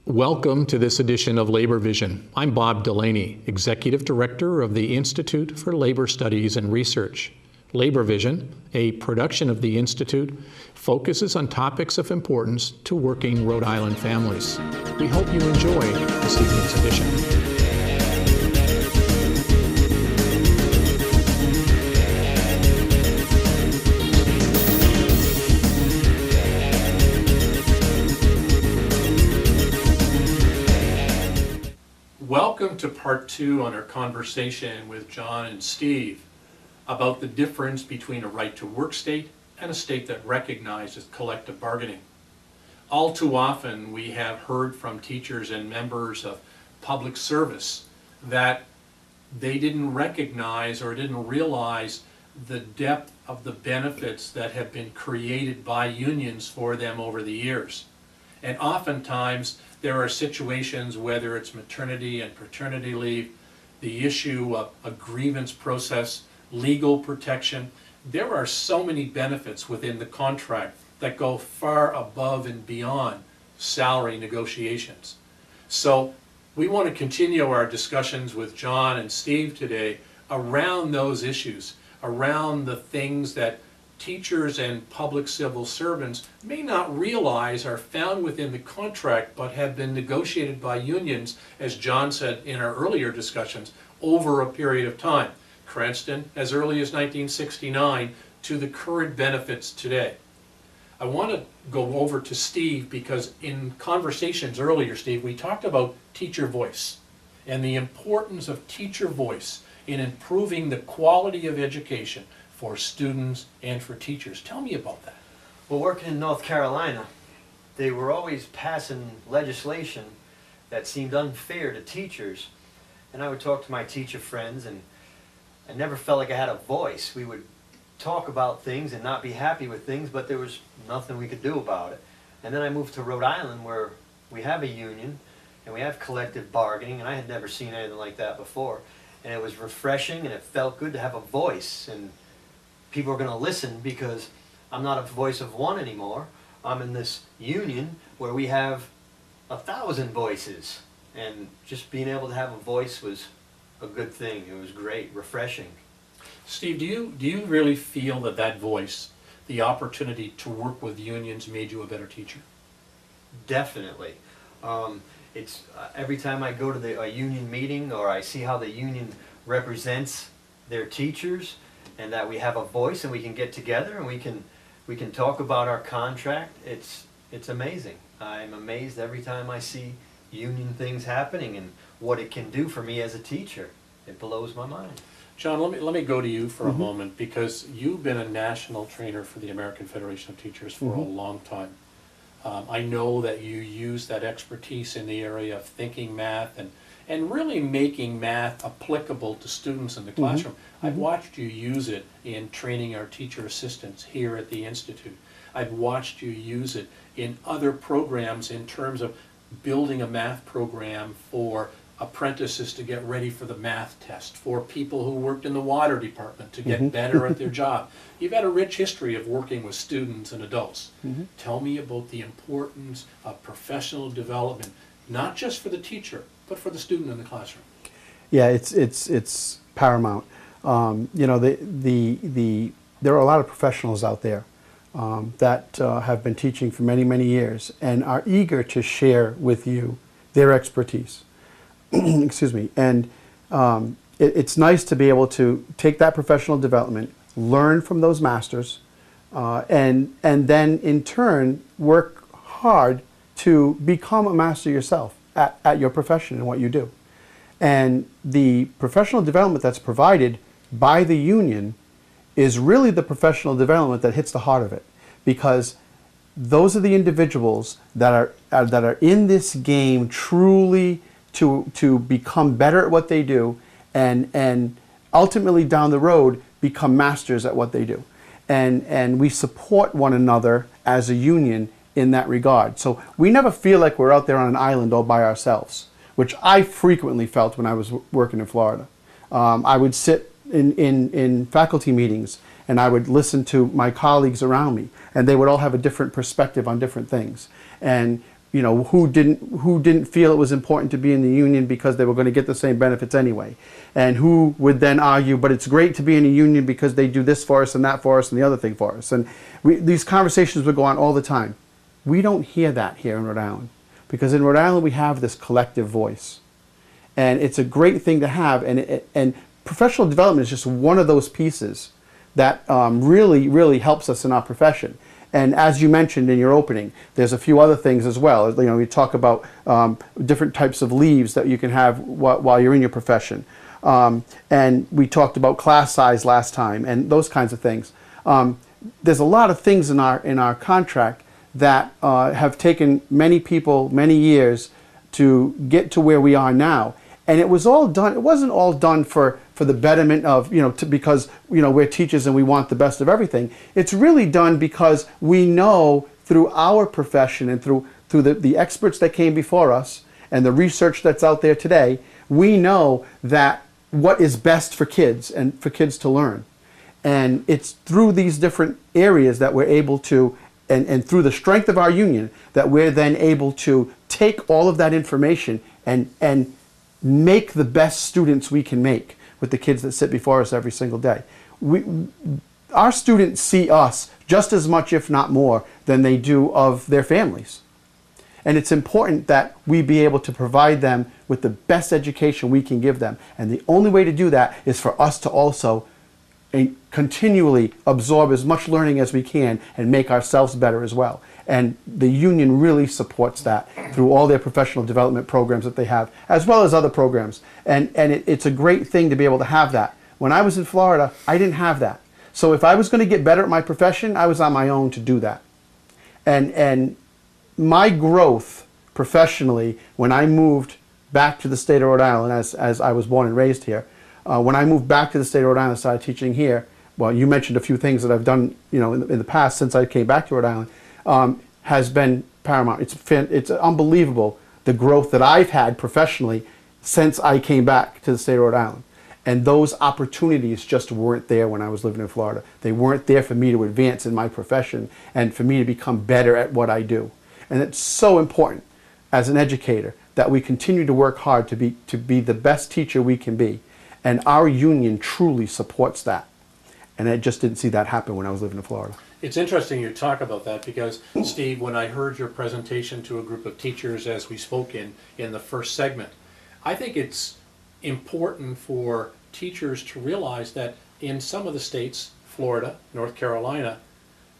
Welcome to this edition of Labor Vision. I'm Bob Delaney, Executive Director of the Institute for Labor Studies and Research. Labor Vision, a production of the Institute, focuses on topics of importance to working Rhode Island families. We hope you enjoy this evening's edition. Welcome to part two on our conversation with John and Steve about the difference between a right-to-work state and a state that recognizes collective bargaining. All too often we have heard from teachers and members of public service that they didn't recognize or didn't realize the depth of the benefits that have been created by unions for them over the years. And oftentimes there are situations, whether it's maternity and paternity leave, the issue of a grievance process, legal protection. There are so many benefits within the contract that go far above and beyond salary negotiations. So we want to continue our discussions with John and Steve today around those issues, around the things that teachers and public civil servants may not realize are found within the contract but have been negotiated by unions, as John said in our earlier discussions, over a period of time. Cranston, as early as 1969, to the current benefits today. I want to go over to Steve because in conversations earlier, Steve, we talked about teacher voice and the importance of teacher voice in improving the quality of education for students and for teachers. Tell me about that. Well, working in North Carolina, they were always passing legislation that seemed unfair to teachers. And I would talk to my teacher friends, and I never felt like I had a voice. We would talk about things and not be happy with things, but there was nothing we could do about it. And then I moved to Rhode Island, where we have a union and we have collective bargaining, and I had never seen anything like that before. And it was refreshing, and it felt good to have a voice. And people are going to listen because I'm not a voice of one anymore. I'm in this union where we have 1,000 voices. And just being able to have a voice was a good thing. It was great, refreshing. Steve, do you really feel that that voice, the opportunity to work with unions, made you a better teacher? Definitely. It's every time I go to a union meeting or I see how the union represents their teachers, and that we have a voice and we can get together and we can talk about our contract. It's amazing. I'm amazed every time I see union things happening and what it can do for me as a teacher. It blows my mind. John, let me go to you for a moment, because you've been a national trainer for the American Federation of Teachers for a long time. I know that you use that expertise in the area of thinking math and really making math applicable to students in the classroom. I've watched you use it in training our teacher assistants here at the Institute. I've watched you use it in other programs in terms of building a math program for apprentices to get ready for the math test, for people who worked in the water department to get better at their job. You've had a rich history of working with students and adults. Tell me about the importance of professional development, not just for the teacher, but for the student in the classroom. Yeah, it's paramount. You know, there are a lot of professionals out there that have been teaching for many, many years and are eager to share with you their expertise. Excuse me. And it's nice to be able to take that professional development, learn from those masters, and then in turn work hard to become a master yourself at your profession and what you do. And the professional development that's provided by the union is really the professional development that hits the heart of it, because those are the individuals that are in this game truly to become better at what they do and ultimately down the road become masters at what they do. And we support one another as a union in that regard. So we never feel like we're out there on an island all by ourselves, which I frequently felt when I was working in Florida. I would sit in faculty meetings and I would listen to my colleagues around me, and they would all have a different perspective on different things. And you know, who didn't feel it was important to be in the union because they were going to get the same benefits anyway, and who would then argue, but it's great to be in a union because they do this for us and that for us and the other thing for us. And these conversations would go on all the time. We don't hear that here in Rhode Island, because in Rhode Island we have this collective voice, and it's a great thing to have. And professional development is just one of those pieces that really helps us in our profession. And as you mentioned in your opening, there's a few other things as well. You know, we talk about different types of leaves that you can have while you're in your profession. And we talked about class size last time and those kinds of things. There's a lot of things in our contract that have taken many people many years to get to where we are now. And it was all done, it wasn't all done for the betterment of, you know, because, you know, we're teachers and we want the best of everything. It's really done because we know through our profession and through the experts that came before us and the research that's out there today, we know that what is best for kids and for kids to learn. And it's through these different areas that we're able to, and through the strength of our union, that we're then able to take all of that information and make the best students we can make with the kids that sit before us every single day. Our students see us just as much, if not more, than they do of their families. And it's important that we be able to provide them with the best education we can give them. And the only way to do that is for us to also continually absorb as much learning as we can and make ourselves better as well. And the union really supports that through all their professional development programs that they have, as well as other programs. And it's a great thing to be able to have that. When I was in Florida, I didn't have that. So if I was going to get better at my profession, I was on my own to do that. And my growth professionally, when I moved back to the state of Rhode Island, as I was born and raised here, when I moved back to the state of Rhode Island and started teaching here, well, you mentioned a few things that I've done, you know, in the past since I came back to Rhode Island, has been paramount. It's unbelievable the growth that I've had professionally since I came back to the state of Rhode Island. And those opportunities just weren't there when I was living in Florida. They weren't there for me to advance in my profession and for me to become better at what I do. And it's so important as an educator that we continue to work hard to be the best teacher we can be. And our union truly supports that. And I just didn't see that happen when I was living in Florida. It's interesting you talk about that because, Steve, when I heard your presentation to a group of teachers as we spoke in the first segment, I think it's important for teachers to realize that in some of the states, Florida, North Carolina,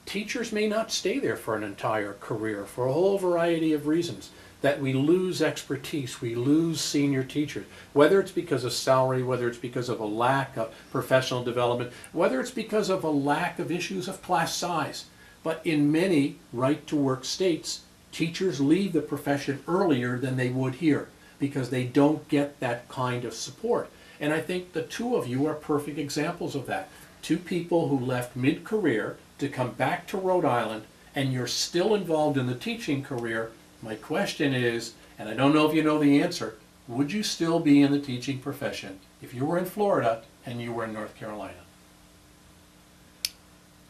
teachers may not stay there for an entire career for a whole variety of reasons. That we lose expertise, we lose senior teachers, whether it's because of salary, whether it's because of a lack of professional development, whether it's because of a lack of issues of class size. But in many right-to-work states, teachers leave the profession earlier than they would here because they don't get that kind of support. And I think the two of you are perfect examples of that. Two people who left mid-career to come back to Rhode Island, and you're still involved in the teaching career. My question is, and I don't know if you know the answer, would you still be in the teaching profession if you were in Florida and you were in North Carolina?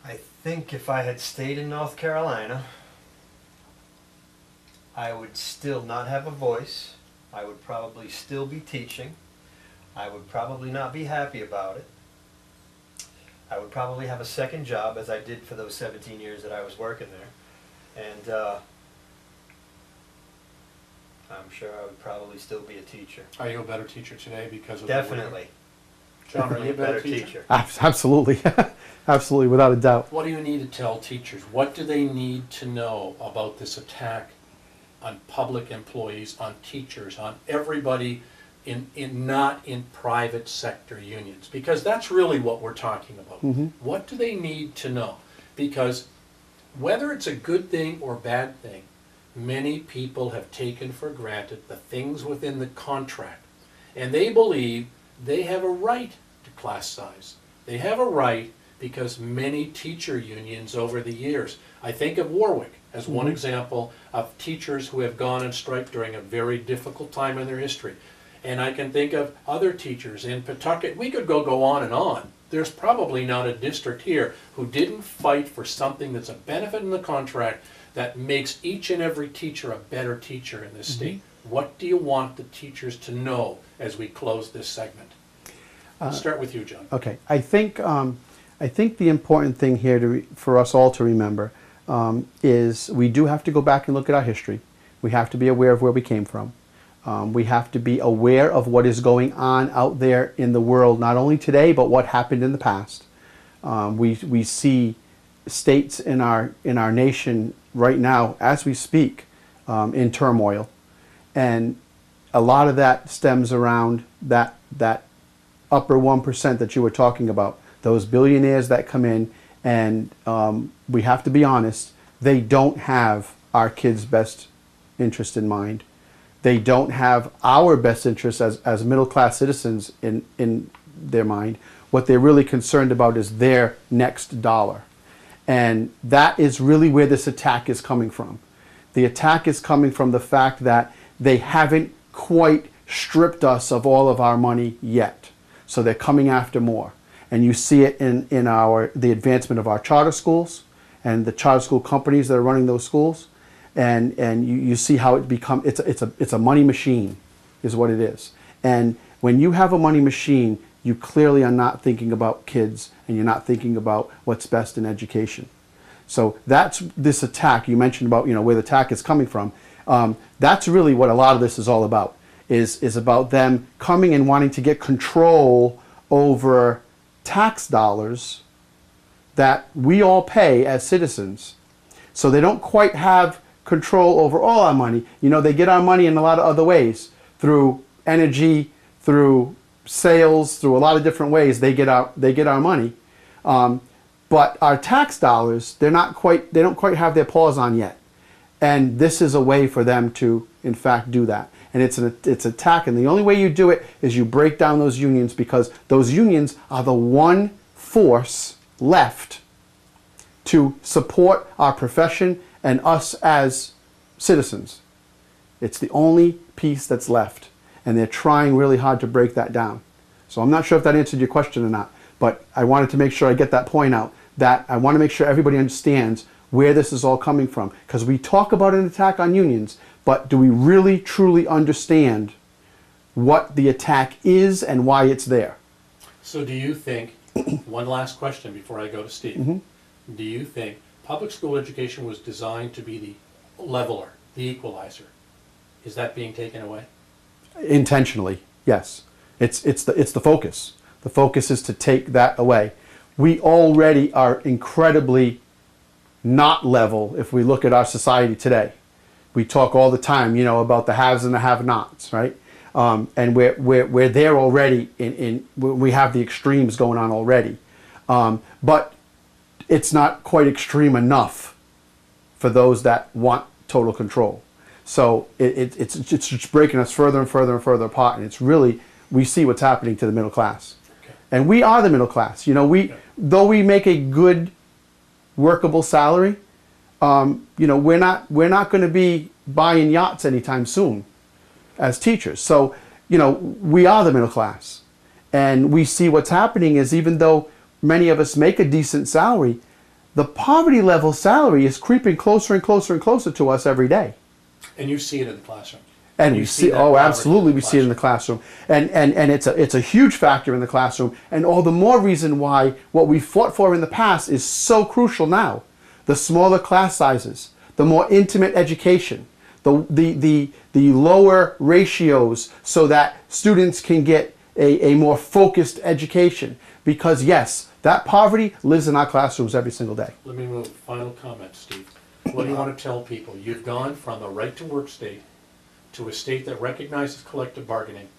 I think if I had stayed in North Carolina, I would still not have a voice. I would probably still be teaching. I would probably not be happy about it. I would probably have a second job, as I did for those 17 years that I was working there. And I'm sure I would probably still be a teacher. Are you a better teacher today because of Definitely. John, are you a better teacher? Absolutely. Absolutely, without a doubt. What do you need to tell teachers? What do they need to know about this attack on public employees, on teachers, on everybody not in private sector unions? Because that's really what we're talking about. Mm-hmm. What do they need to know? Because whether it's a good thing or bad thing, many people have taken for granted the things within the contract. And they believe they have a right to class size. They have a right because many teacher unions over the years, I think of Warwick as one example of teachers who have gone on strike during a very difficult time in their history. And I can think of other teachers in Pawtucket. We could go on and on there's probably not a district here who didn't fight for something that's a benefit in the contract that makes each and every teacher a better teacher in this state. What do you want the teachers to know as we close this segment? I'll start with you, John. Okay, I think the important thing here for us all to remember is we do have to go back and look at our history. We have to be aware of where we came from. We have to be aware of what is going on out there in the world, not only today, but what happened in the past. We see states in our nation right now, as we speak, in turmoil. And a lot of that stems around that upper 1% that you were talking about, those billionaires that come in, and we have to be honest, they don't have our kids' best interest in mind. They don't have our best interests as middle-class citizens in their mind. What they're really concerned about is their next dollar. And that is really where this attack is coming from. The attack is coming from the fact that they haven't quite stripped us of all of our money yet. So they're coming after more. And you see it in the advancement of our charter schools and the charter school companies that are running those schools. And you see how it's a money machine is what it is. And when you have a money machine, you clearly are not thinking about kids and you're not thinking about what's best in education. So that's this attack you mentioned about, where the attack is coming from. That's really what a lot of this is all about, is about them coming and wanting to get control over tax dollars that we all pay as citizens. So they don't quite have control over all our money. They get our money in a lot of other ways, through energy, through sales, through a lot of different ways. They get our money, but our tax dollars, they don't quite have their paws on yet. And this is a way for them to, in fact, do that. And it's attack. And the only way you do it is you break down those unions, because those unions are the one force left to support our profession and us as citizens. It's the only piece that's left. And they're trying really hard to break that down. So I'm not sure if that answered your question or not, but I wanted to make sure I get that point out, that I want to make sure everybody understands where this is all coming from. Because we talk about an attack on unions, but do we really truly understand what the attack is and why it's there? So do you think, one last question before I go to Steve, do you think public school education was designed to be the leveler, the equalizer? Is that being taken away? Intentionally, yes. It's the focus. The focus is to take that away. We already are incredibly not level if we look at our society today. We talk all the time, about the haves and the have-nots, right? And we're there already. We have the extremes going on already, but it's not quite extreme enough for those that want total control. So it's just breaking us further and further and further apart. And it's really, we see what's happening to the middle class. Okay. And we are the middle class. Though we make a good, workable salary, we're not going to be buying yachts anytime soon as teachers. So, we are the middle class. And we see what's happening is, even though many of us make a decent salary, the poverty level salary is creeping closer and closer and closer to us every day. And you see it in the classroom. And we see, absolutely, we see it in the classroom. And it's a huge factor in the classroom. And all the more reason why what we fought for in the past is so crucial now. The smaller class sizes, the more intimate education, the lower ratios, so that students can get a more focused education. Because yes, that poverty lives in our classrooms every single day. Let me move. Final comment, Steve. What do you want to tell people? You've gone from a right-to-work state to a state that recognizes collective bargaining.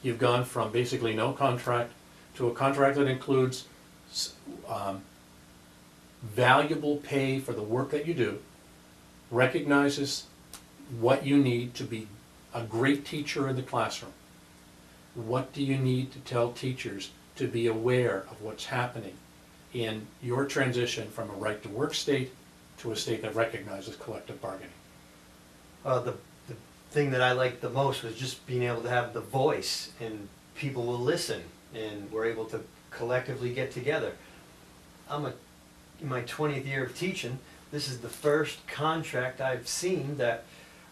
You've gone from basically no contract to a contract that includes valuable pay for the work that you do, recognizes what you need to be a great teacher in the classroom. What do you need to tell teachers to be aware of what's happening in your transition from a right-to-work state to a state that recognizes collective bargaining? The thing that I liked the most was just being able to have the voice, and people will listen, and we're able to collectively get together. In my 20th year of teaching, this is the first contract I've seen that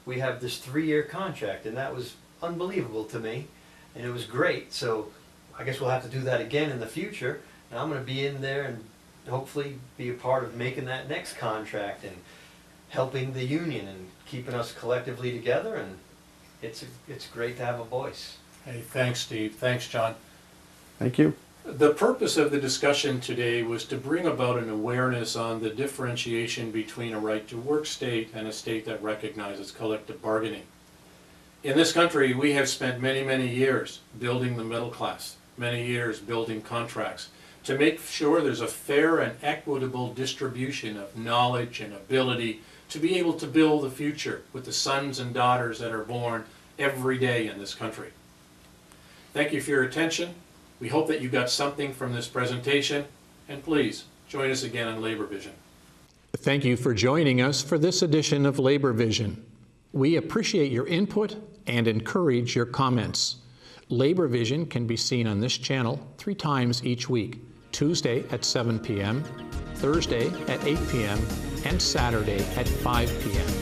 we have this 3-year contract, and that was unbelievable to me, and it was great. So I guess we'll have to do that again in the future, and I'm going to be in there and hopefully be a part of making that next contract and helping the union and keeping us collectively together, and it's great to have a voice. Hey, thanks, Steve. Thanks, John. Thank you. The purpose of the discussion today was to bring about an awareness on the differentiation between a right-to-work state and a state that recognizes collective bargaining. In this country, we have spent many, many years building the middle class, many years building contracts to make sure there's a fair and equitable distribution of knowledge and ability to be able to build the future with the sons and daughters that are born every day in this country. Thank you for your attention. We hope that you got something from this presentation, and please join us again on Labor Vision. Thank you for joining us for this edition of Labor Vision. We appreciate your input and encourage your comments. Labor Vision can be seen on this channel 3 times each week: Tuesday at 7 p.m., Thursday at 8 p.m., and Saturday at 5 p.m.